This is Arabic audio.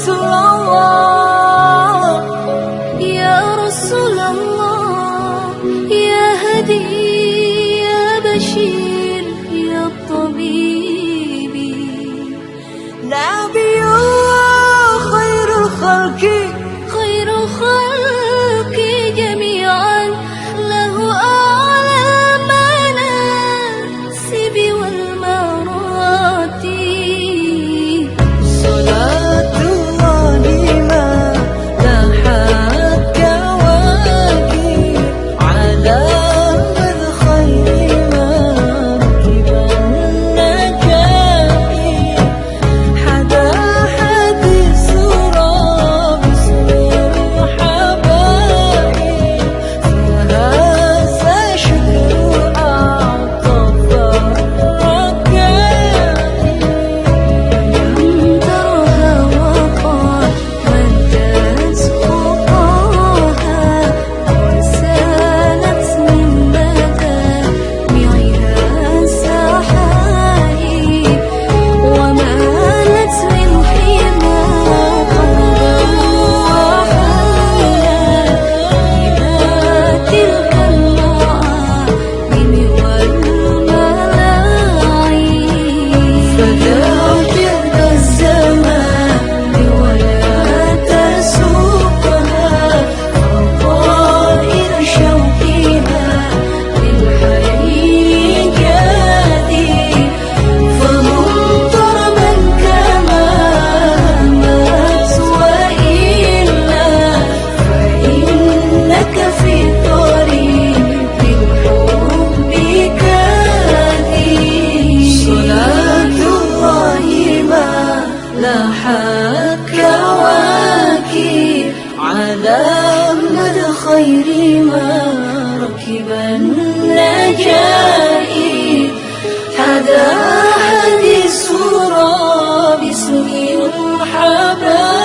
رسول الله يا رسول الله يا هدي يا بشير يا طبيب نبي الله خير الخلق جميعا له أعلى المناسب والمراتب صلاة الله ما لاحت كواكب على من خير مركب النجاة حدا حديث رب لاحت كواكب على مدى خير مركب النجاة حدا حديث باسم الحبايب